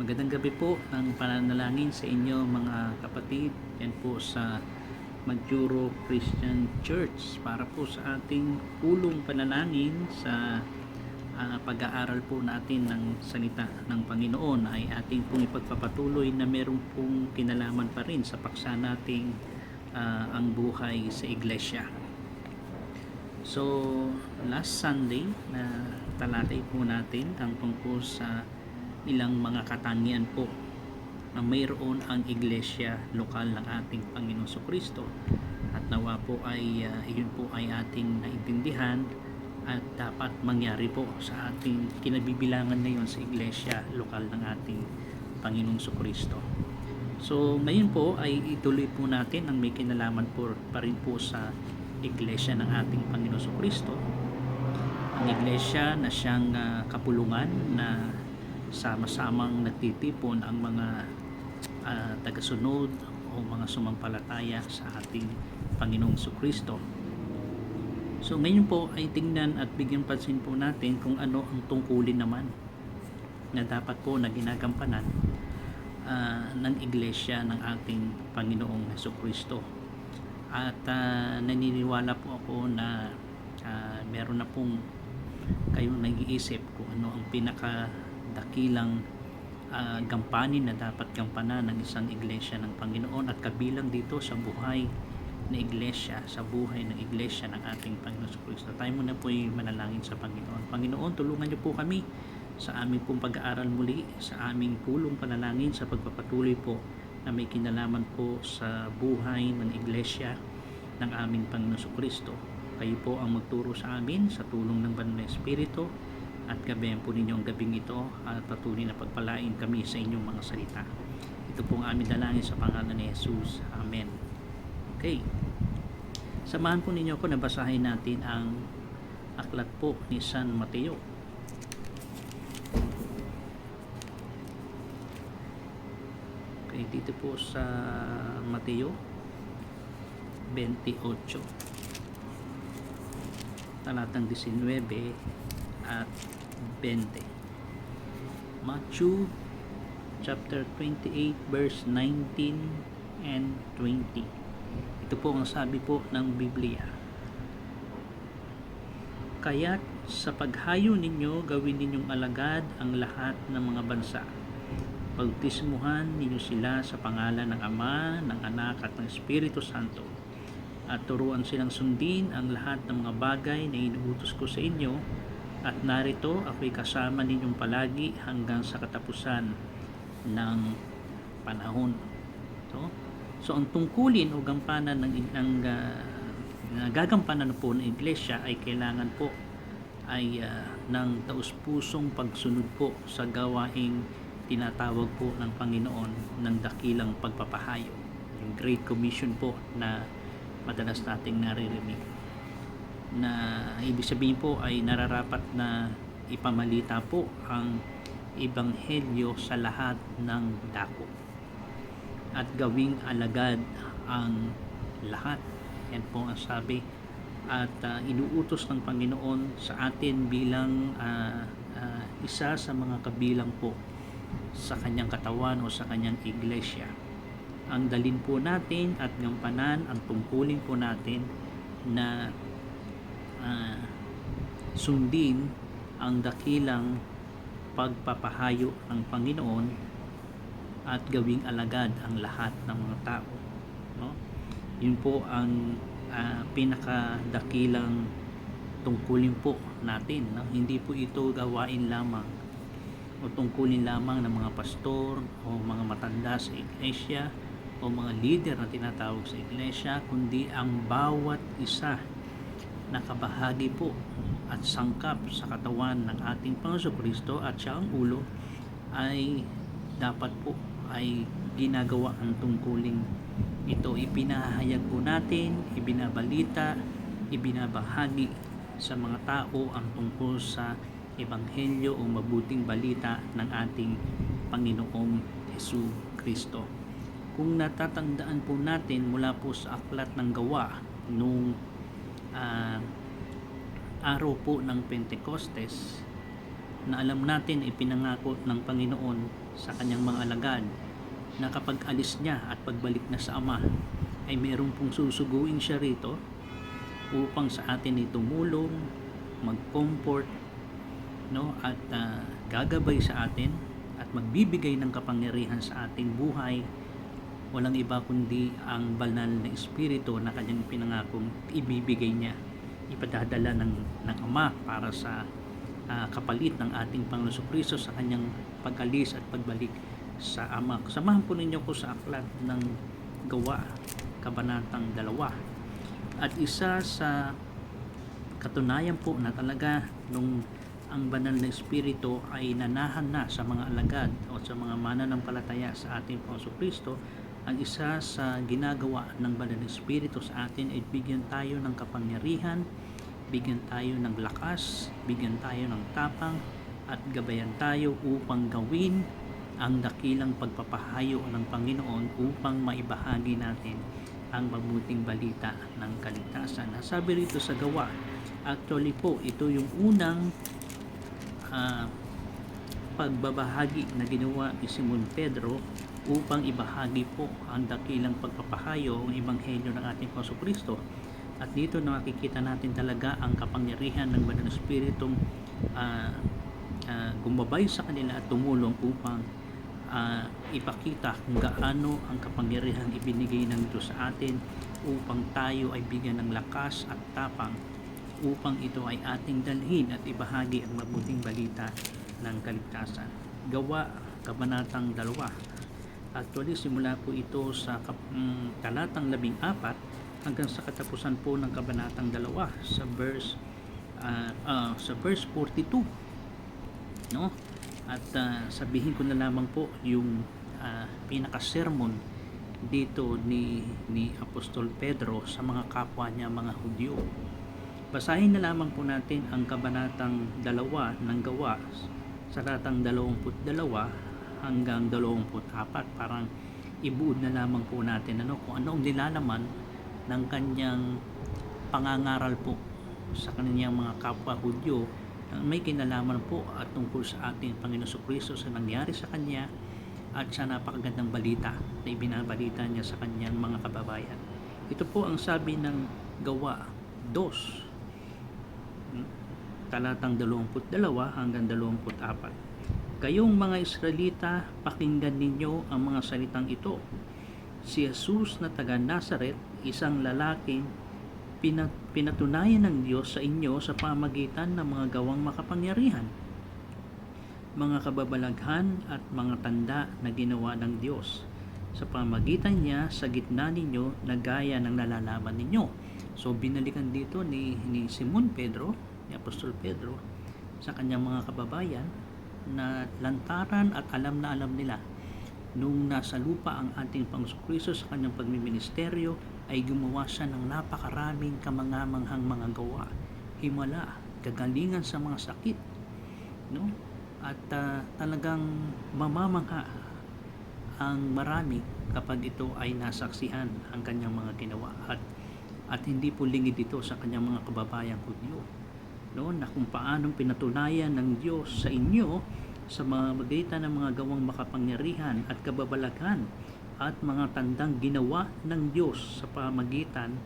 Magandang gabi po ng pananalangin sa inyo mga kapatid. Yan po sa Maggiuro Christian Church para po sa ating pulong panalangin sa pag-aaral po natin ng salita ng Panginoon ay ating pong ipagpapatuloy na meron pong kinalaman pa rin sa paksa nating ang buhay sa iglesia. So, last Sunday na talatay po natin ang tungkol sa ilang mga katangian po na mayroon ang iglesia lokal ng ating Panginoong Jesucristo, at nawa po ay iyon po ay ating naintindihan at dapat mangyari po sa ating kinabibilangan ngayon sa iglesia lokal ng ating Panginoong Jesucristo. So ngayon po ay ituloy po natin ang may kinalaman po pa rin po sa iglesia ng ating Panginoong Jesucristo, ang iglesia na siyang kapulungan na sama-samang nagtitipon ang mga tagasunod o mga sumampalataya sa ating Panginoong Jesucristo. So ngayon po ay tingnan at bigyan pansin po natin kung ano ang tungkulin naman na dapat po na ginagampanan ng iglesia ng ating Panginoong Jesucristo. At naniniwala po ako na meron na pong kayong nag-iisip kung ano ang pinakadakilang gampanin na dapat gampanan ng isang iglesia ng Panginoon, at kabilang dito sa buhay na iglesia, sa buhay ng iglesia ng ating Panginoon Jesucristo. Tayo muna po ay manalangin sa Panginoon. Panginoon, tulungan niyo po kami sa aming pong pag-aaral muli, sa aming pulong panalangin, sa pagpapatuloy po na may kinalaman po sa buhay ng iglesia ng aming Panginoon Jesucristo. Kayo po ang magturo sa amin sa tulong ng Banal na Espiritu, at gabayan po ninyo ang gabing ito at patuloy na pagpalain kami sa inyong mga salita. Ito po ang aming dalangin sa pangalan ni Jesus. Amen. Okay. Samahan po ninyo ako na basahin natin ang aklat po ni San Mateo. Okay, dito po sa Mateo 28, talatang 19 at 20. Matthew chapter 28 verse 19 and 20. Ito po ang sabi po ng Biblia. Kaya't sa paghayo ninyo, gawin ninyong alagad ang lahat ng mga bansa. Bautismuhan ninyo sila sa pangalan ng Ama, ng Anak at ng Espiritu Santo, at turuan silang sundin ang lahat ng mga bagay na inuutos ko sa inyo, at narito ako'y kasama ninyong palagi hanggang sa katapusan ng panahon. So ang tungkulin o gampanan ng gagampanan po ng iglesia ay kailangan po ay ng taus-pusong pagsunod po sa gawaing tinatawag po ng Panginoon ng dakilang pagpapahayo, yung Great Commission po na madalas nating naririnig, na ibig sabihin po ay nararapat na ipamalita po ang ebanghelyo sa lahat ng dako at gawing alagad ang lahat. Yan po ang sabi at inuutos ng Panginoon sa atin bilang isa sa mga kabilang po sa kanyang katawan o sa kanyang iglesia. Ang dalin po natin at gampanan, ang tungkulin po natin na sundin ang dakilang pagpapahayo ng Panginoon at gawing alagad ang lahat ng mga tao. Yun po ang pinakadakilang tungkulin po natin. Hindi po ito gawain lamang o tungkulin lamang ng mga pastor o mga matanda sa iglesia o mga leader na tinatawag sa iglesia, kundi ang bawat isa na kabahagi po at sangkap sa katawan ng ating Panginoon Kristo at siya ang ulo, ay dapat po ay ginagawa ang tungkuling ito. Ipinahayag po natin, ibinabalita, ibinabahagi sa mga tao ang tungkol sa ebanghelyo o mabuting balita ng ating Panginoong Jesucristo. Kung natatandaan po natin mula po sa aklat ng Gawa nung araw po ng Pentecostes, na alam natin ipinangako ng Panginoon sa kanyang mga alagad na kapag alis niya at pagbalik na sa Ama ay meron pong susuguin siya rito upang sa atin ay tumulong, mag-comfort, no, at gagabay sa atin at magbibigay ng kapangyarihan sa ating buhay. Walang iba kundi ang banal na Espiritu na kanyang pinangakong ibibigay niya, ipadadala ng Ama para sa kapalit ng ating Panginoon Kristo sa kanyang pag-alis at pagbalik sa Ama. Samahan po ninyo ko sa aklat ng Gawa, Kabanatang 2. At isa sa katunayan po na talaga nung ang banal na Espiritu ay nanahan na sa mga alagad o sa mga mananampalataya sa ating Panginoon Kristo, ang isa sa ginagawa ng banal na Espiritu sa atin ay bigyan tayo ng kapangyarihan, bigyan tayo ng lakas, bigyan tayo ng tapang, at gabayan tayo upang gawin ang dakilang pagpapahayo ng Panginoon upang maibahagi natin ang mabuting balita ng kaligtasan. Sabi rito sa Gawa, actually po ito yung unang pagbabahagi na ginawa ni Simon Pedro upang ibahagi po ang dakilang pagpapahayo, ang ebanghelyo ng ating Panginoon Kristo. At dito nakikita natin talaga ang kapangyarihan ng Banal na Espiritong gumabay sa kanila at tumulong upang ipakita kung gaano ang kapangyarihan ibinigay ng Diyos sa atin upang tayo ay bigyan ng lakas at tapang upang ito ay ating dalhin at ibahagi ang mabuting balita ng kaligtasan. Gawa, Kabanatang 2. Actually, simula po ito sa talatang 14 hanggang sa katapusan po ng Kabanatang 2 sa verse 42, no? At sabihin ko na lamang po yung pinaka-sermon dito ni Apostol Pedro sa mga kapwa niya, mga Hudyo. Basahin na lamang po natin ang Kabanatang 2 ng Gawa sa talatang 22 hanggang 24. Parang ibuod na lamang po natin kung ano ang nilalaman ng kanyang pangangaral po sa kanyang mga kapwa Hudyo na may kinalaman po at tungkol sa ating Panginoon Kristo sa nangyari sa kanya at sa napakagandang balita na ibinabalita niya sa kanyang mga kababayan. Ito po ang sabi ng Gawa 2, talatang 22 hanggang 24. Kayong mga Israelita, pakinggan ninyo ang mga salitang ito. Si Jesus na taga Nazaret, isang lalaking pinatunayan ng Diyos sa inyo sa pamagitan ng mga gawang makapangyarihan, mga kababalaghan at mga tanda na ginawa ng Diyos sa pamagitan niya sa gitna ninyo na gaya ng nalalaman ninyo. So binalikan dito ni Simon Pedro, ni Apostol Pedro, sa kanyang mga kababayan na lantaran at alam na alam nila nung nasa lupa ang ating Panginoon Kristo sa kanyang pagmiministeryo ay gumawa siya ng napakaraming kamangamanghang mga gawa, himala, kagalingan sa mga sakit, no? At talagang mamamangha ang marami kapag ito ay nasaksihan ang kanyang mga ginawa at hindi po lingid ito sa kanyang mga kababayang Hudyo, no, na kung paanong pinatunayan ng Diyos sa inyo sa mga magitan ng mga gawang makapangyarihan at kababalaghan at mga tandang ginawa ng Diyos sa pamagitan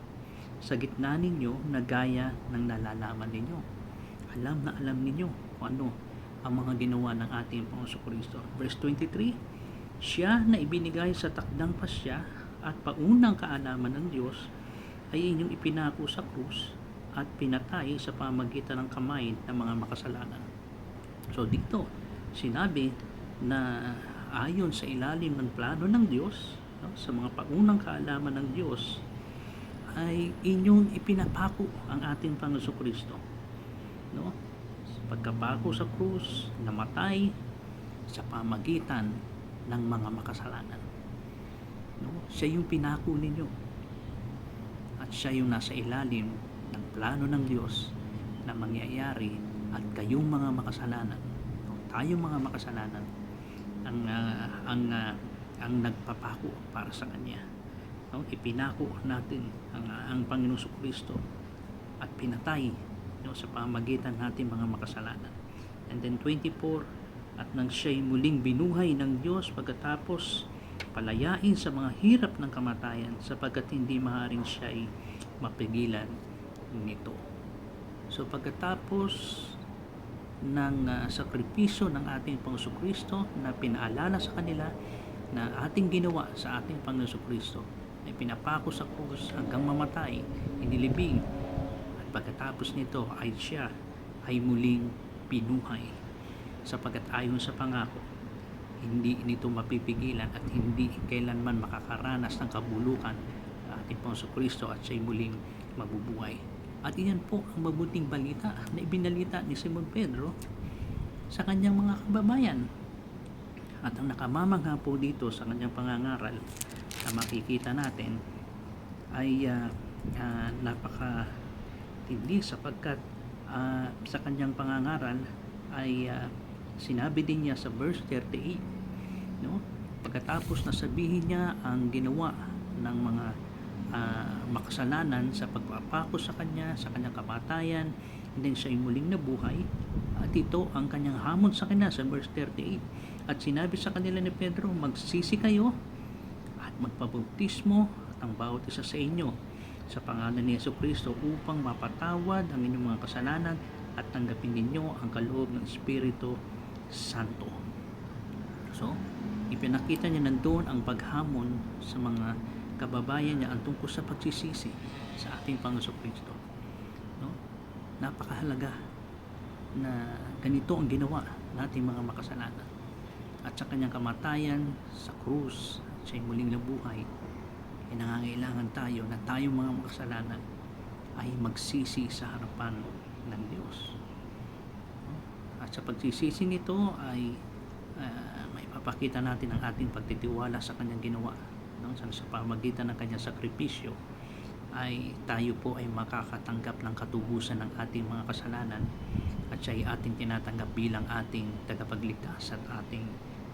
sa gitna ninyo na gaya ng nalalaman ninyo. Alam na alam ninyo kung ano ang mga ginawa ng ating Panginoon Kristo. Verse 23, siya na ibinigay sa takdang pasya at paunang kaalaman ng Diyos ay inyong ipinako sa krus at pinatay sa pamagitan ng kamay ng mga makasalanan. So dito sinabi na ayon sa ilalim ng plano ng Diyos, no, sa mga paunang kaalaman ng Diyos ay inyong ipinapako ang ating Panginoon Kristo, no? Pagkapako sa krus, namatay sa pamagitan ng mga makasalanan, no? Siya yung pinako ninyo at siya yung nasa ilalim ng plano ng Diyos na mangyayari at kayong mga makasalanan, no? Tayong mga makasalanan ang nagpapako para sa Kanya, no? Ipinako natin ang Panginoong Kristo at pinatay, no, sa pamagitan natin mga makasalanan. And then 24, at nang siya'y muling binuhay ng Diyos pagkatapos palayain sa mga hirap ng kamatayan sapagkat hindi maaaring siya'y mapigilan nito. So pagkatapos ng sakripisyo ng ating Panginoong Kristo na pinaalala sa kanila na ating ginawa sa ating Panginoong Kristo ay pinapako sa krus hanggang mamatay, inilibing, at pagkatapos nito ay siya ay muling pinuhay sapagkat ayon sa pangako hindi nito mapipigilan at hindi kailanman makakaranas ng kabulukan ang ating Panginoong Kristo at siya'y muling mabubuhay. At iyan po ang mabuting balita na ibinalita ni Simon Pedro sa kanyang mga kababayan. At ang nakamamangha po dito sa kanyang pangangaral na makikita natin ay napakatindi sapagkat sa kanyang pangangaral ay sinabi din niya sa verse 38, no? Pagkatapos na sabihin niya ang ginawa ng mga makasalanan sa pagpapako sa kanya, sa kanyang kamatayan, and then siya ay muling nabuhay, at ito ang kanyang hamon sa kanya sa verse 38. At sinabi sa kanila ni Pedro, magsisi kayo at magpabautismo at ang bawat isa sa inyo sa pangalan ni Jesucristo upang mapatawad ang inyong mga kasalanan at tanggapin ninyo ang kaloob ng Espiritu Santo. So, ipinakita niya nandoon ang paghamon sa mga kababayan niya ang tungkol sa pagsisisi sa ating Panginoong Kristo. No? Napakahalaga na ganito ang ginawa nating mga makasalanan. At sa kanyang kamatayan sa krus, siya'y muling nabuhay, ay nangangailangan tayo na tayong mga makasalanan ay magsisi sa harapan ng Diyos. At sa pagsisisi nito ay maipapakita natin ang ating pagtitiwala sa kanyang ginawa. Sa pamagitan ng kanyang sakripisyo ay tayo po ay makakatanggap ng katubusan ng ating mga kasalanan at siya ay ating tinatanggap bilang ating tagapagligtas at ating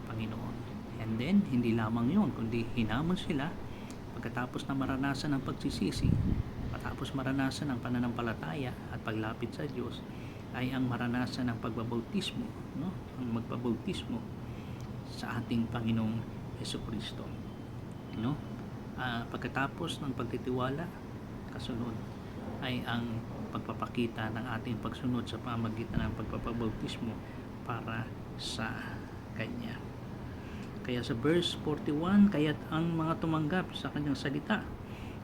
Panginoon. And then, hindi lamang yun, kundi hinamon sila pagkatapos na maranasan ng pagsisisi, matapos maranasan ng pananampalataya at paglapit sa Diyos, ay ang maranasan ng pagbabautismo, no? Ang magbabautismo sa ating Panginoong Jesucristo. No? Pagkatapos ng pagtitiwala, kasunod ay ang pagpapakita ng ating pagsunod sa pamagitan ng pagpapabautismo para sa Kanya. Kaya sa verse 41, kaya't ang mga tumanggap sa kanyang salita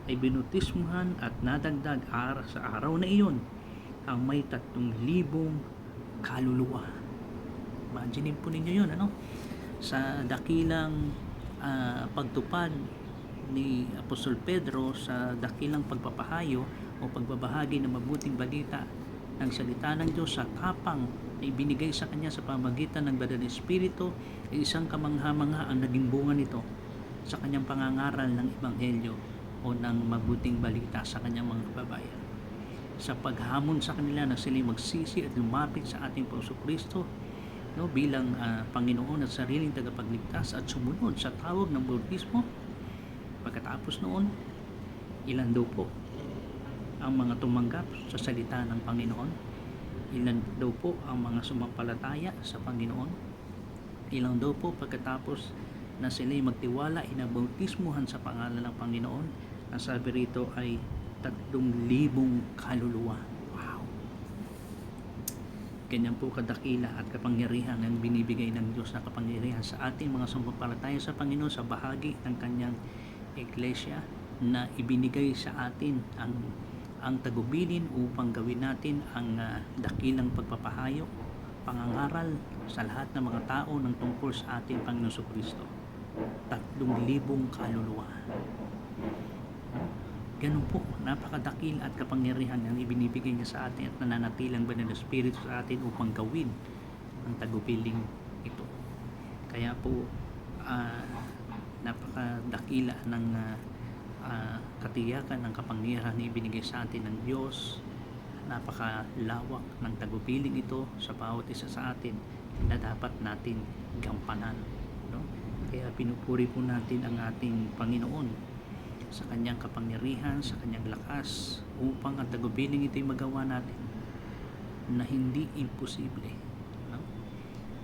ay binutismuhan at nadagdag sa araw na iyon ang may 3,000 kaluluwa. Imagine po ninyo yun, ano? Sa dakilang pagtupad ni Apostol Pedro sa dakilang pagpapahayo o pagbabahagi ng mabuting balita ng salita ng Diyos sa tapang na ibinigay sa kanya sa pamagitan ng Banal na Espiritu, ay isang kamangha-mangha ang naging bunga nito sa kanyang pangangaral ng Ebanghelyo o ng mabuting balita sa kanyang mga kababayan. Sa paghamon sa kanila na sila magsisi at lumapit sa ating Panginoong Kristo, no, bilang Panginoon at sariling tagapagligtas at sumunod sa tawag ng bautismo. Pagkatapos noon, ilan daw po ang mga tumanggap sa salita ng Panginoon? Ilan daw po ang mga sumampalataya sa Panginoon? Ilan daw po pagkatapos na sila'y magtiwala, inabautismuhan sa pangalan ng Panginoon? Ang sabi rito ay 3,000 kaluluwa. Ganyan po kadakila at kapangyarihan ang binibigay ng Diyos na kapangyarihan sa ating mga sumampalataya sa Panginoon sa bahagi ng kanyang iglesia na ibinigay sa atin ang tagubilin upang gawin natin ang dakilang pagpapahayo, pangangaral sa lahat ng mga tao ng tungkol sa ating Panginoon Kristo. 3,000 kaluluwa. Ganun po, napakadakil at kapangyarihan ang ibinibigay niya sa atin at nananatilang Banal na Espiritu sa atin upang gawin ang tagupiling ito. Kaya po, napakadakila ng katiyakan ng kapangyarihan na ibinigay sa atin ng Diyos. Napakalawak ng tagupiling ito sa bawat isa sa atin na dapat natin gampanan. No? Kaya pinupuri po natin ang ating Panginoon sa kanyang kapangyarihan, sa kanyang lakas upang ang tagupiling ito'y magawa natin na hindi imposible, no?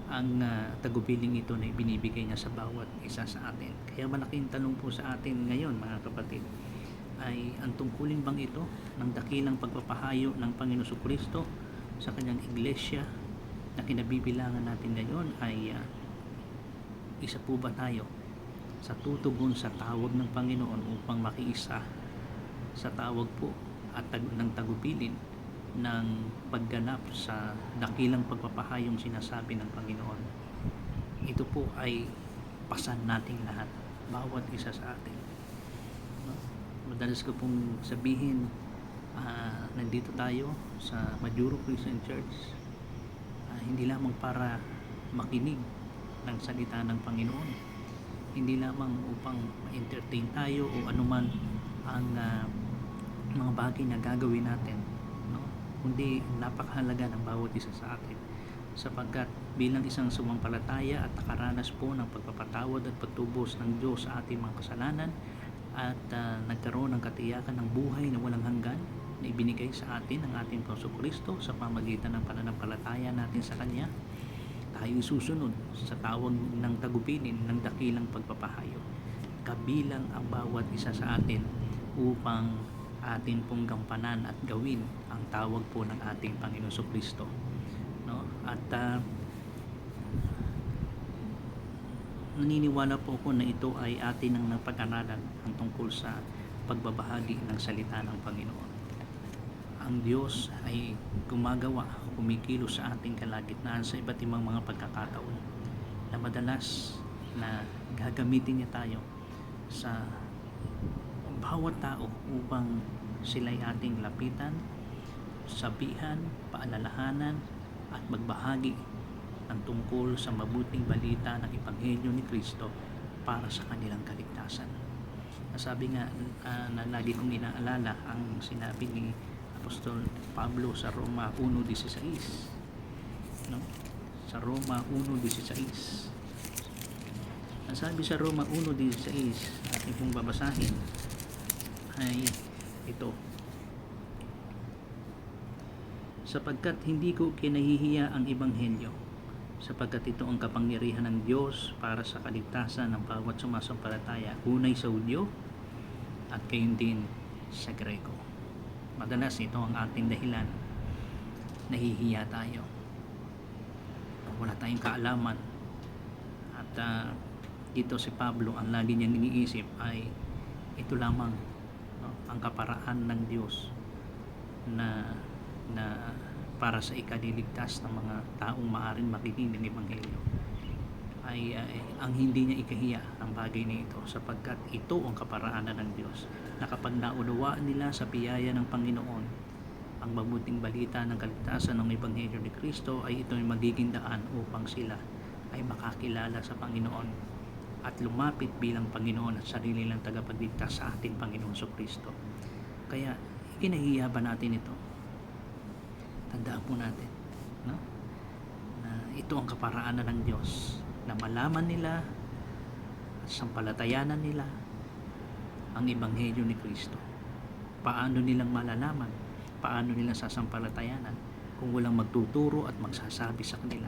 ang tagubiling ito na ibinibigay niya sa bawat isa sa atin. Kaya malaking tanong po sa atin ngayon, mga kapatid, ay ang tungkulin bang ito ng dakilang pagpapahayo ng Panginoon Kristo sa kanyang iglesia na kinabibilangan natin ngayon ay isa po ba tayo sa tutugon sa tawag ng Panginoon upang makiisa sa tawag po at ng tagubilin ng pagganap sa dakilang pagpapahayong sinasabi ng Panginoon? Ito po ay pasan nating lahat, bawat isa sa atin, no? Madalas ko pong sabihin, nandito tayo sa Majuro Christian Church, hindi lamang para makinig ng salita ng Panginoon, hindi lamang upang ma-entertain tayo o anuman ang mga bagay na gagawin natin, no? Kundi napakahalaga ng bawat isa sa atin, sapagkat bilang isang sumampalataya at nakaranas po ng pagpapatawad at pagtubos ng Diyos sa ating mga kasalanan at nagkaroon ng katiyakan ng buhay na walang hanggan na ibinigay sa atin ng ating Panginoong Kristo sa pamagitan ng pananampalataya natin sa Kanya, tayo susunod sa tawag ng tagubilin ng dakilang pagpapahayo. Kabilang ang bawat isa sa atin upang atin pong gampanan at gawin ang tawag po ng ating Panginoong Kristo, no? At naniniwala po ako na ito ay atin ang napag-aralan ang tungkol sa pagbabahagi ng salita ng Panginoon. Ang Diyos ay gumagawa, kumikilos sa ating kalagitnaan sa iba't ibang mga pagkakataon na madalas na gagamitin niya tayo sa bawat tao upang sila'y ating lapitan, sabihan, paalalahanan at magbahagi ng tungkol sa mabuting balita ng Ebanghelyo ni Kristo para sa kanilang kaligtasan. Sabi nga na lagi kong inaalala ang sinabi ni Apostol Pablo sa Roma 1:16, no? Sa Roma 1:16. Ang sabi sa Roma 1:16, ating pong babasahin ay ito: sapagkat hindi ko kinahihiya ang Ebanghelyo, sapagkat ito ang kapangyarihan ng Diyos para sa kaligtasan ng bawat sumasampalataya, unay sa Hudyo at gayon din sa Grego. Madalas ito ang ating dahilan, nahihiya tayo, wala tayong kaalaman, at dito si Pablo, ang lagi niyang iniisip ay ito lamang, no, ang kaparaan ng Diyos na para sa ikaliligtas ng mga taong maaaring makinig ng Ebanghelyo, ay ang hindi niya ikahiya ang bagay na ito, sapagkat ito ang kaparaanan ng Diyos na kapag naunawaan nila sa biyaya ng Panginoon ang mabuting balita ng kaligtasan ng Ebanghelyo ni Kristo, ay ito ay magiging daan upang sila ay makakilala sa Panginoon at lumapit bilang Panginoon at sarili lang tagapagligtas sa ating Panginoon Kristo. Kaya ikinahiya ba natin ito? Tandaan po natin, no? Na ito ang kaparaanan ng Diyos, na malaman nila at sampalatayanan nila ang Ebanghelyo ni Kristo. Paano nilang malalaman? Paano nilang sasampalatayanan kung walang magtuturo at magsasabi sa kanila?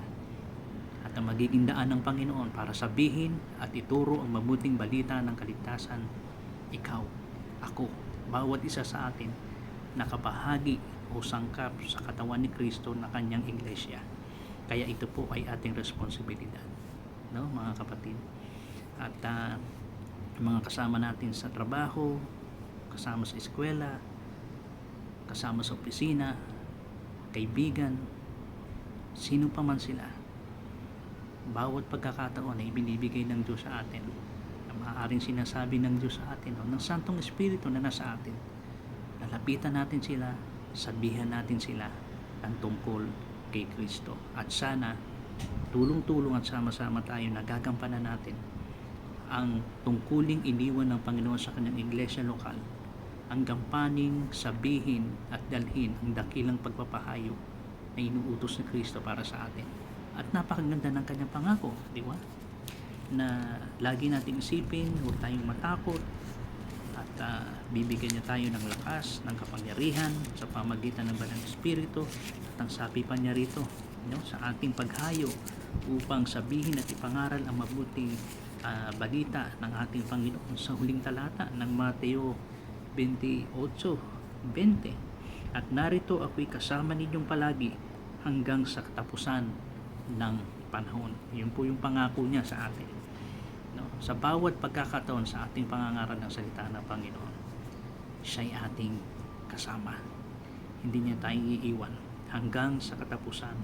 At ang magiging daan ng Panginoon para sabihin at ituro ang mabuting balita ng kaligtasan, ikaw, ako, bawat isa sa atin nakabahagi o sangkap sa katawan ni Kristo na kanyang iglesia. Kaya ito po ay ating responsibilidad, no, mga kapatid. At mga kasama natin sa trabaho, kasama sa eskwela, kasama sa opisina, kaibigan, sino pa man sila, bawat pagkakataon na ibinibigay ng Diyos sa atin, na maaaring sinasabi ng Diyos sa atin, o ng Santong Espiritu na nasa atin, lalapitan natin sila, sabihan natin sila ang tungkol kay Kristo. At sana tulong-tulong at sama-sama tayo nagagampanan natin ang tungkuling iniwan ng Panginoon sa kanyang iglesia lokal, ang gampaning sabihin at dalhin ang dakilang pagpapahayo na inuutos ni Kristo para sa atin. At napakaganda ng kanyang pangako, di ba? Na lagi nating isipin, huwag tayong matakot, at bibigyan niya tayo ng lakas, ng kapangyarihan sa pamagitan ng Banal na Espiritu. At ang sabi pa niya rito, no, sa ating paghayo upang sabihin at ipangaral ang mabuting balita ng ating Panginoon sa huling talata ng Mateo 28:20. At narito ako'y kasama ninyong palagi hanggang sa katapusan ng panahon. Yun po yung pangako niya sa atin. No? Sa bawat pagkakataon sa ating pangangaral ng salita ng Panginoon, siya'y ating kasama. Hindi niya tayo iiwan hanggang sa katapusan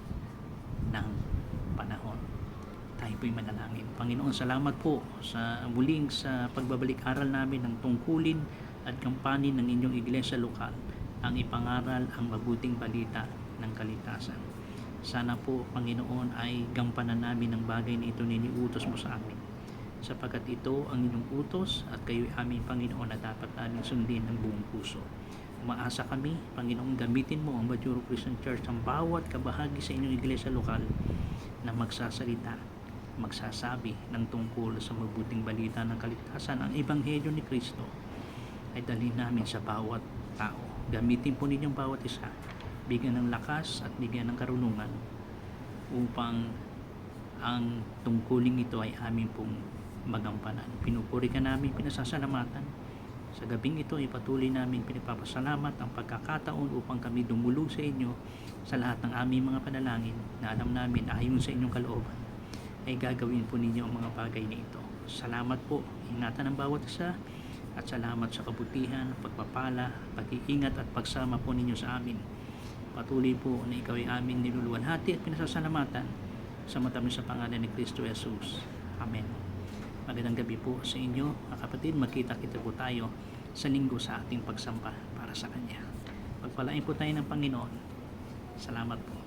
ng panahon. Tayo po'y manalangin. Panginoon, salamat po sa muling sa pagbabalik-aral namin ng tungkulin at kampanin ng inyong iglesia lokal, ang ipangaral ang mabuting balita ng kaligtasan. Sana po, Panginoon, ay gampanan namin ang bagay na ito niniutos mo sa amin, sapagkat ito ang inyong utos at kayo'y aming Panginoon na dapat namin sundin ng buong puso. Umaasa kami, Panginoon, gamitin mo ang Majuro Christian Church, ang bawat kabahagi sa inyong iglesia lokal na magsasalita, magsasabi ng tungkol sa mabuting balita ng kaligtasan. Ang Ebanghelyo ni Kristo ay dalhin namin sa bawat tao. Gamitin po ninyong bawat isa, bigyan ng lakas at bigyan ng karunungan upang ang tungkuling ito ay aming pong magampanan. Pinupuri ka namin, pinasasalamatan. Sa gabing ito ay patuloy namin pinapapasalamat ang pagkakataon upang kami dumulog sa inyo sa lahat ng aming mga panalangin na alam namin ayon sa inyong kalooban ay gagawin po ninyo ang mga bagay na ito. Salamat po, ingatan ang bawat isa at salamat sa kabutihan, pagpapala, pag-iingat at pagsama po ninyo sa amin. Patuloy po na ikaw ay aming niluluwalhati at pinasasalamatan sa matamis sa pangalan ni Kristo Jesus. Amen. Magandang gabi po sa inyo, mga kapatid. Magkita-kita po tayo sa linggo sa ating pagsamba para sa Kanya. Pagpalain po tayo ng Panginoon. Salamat po.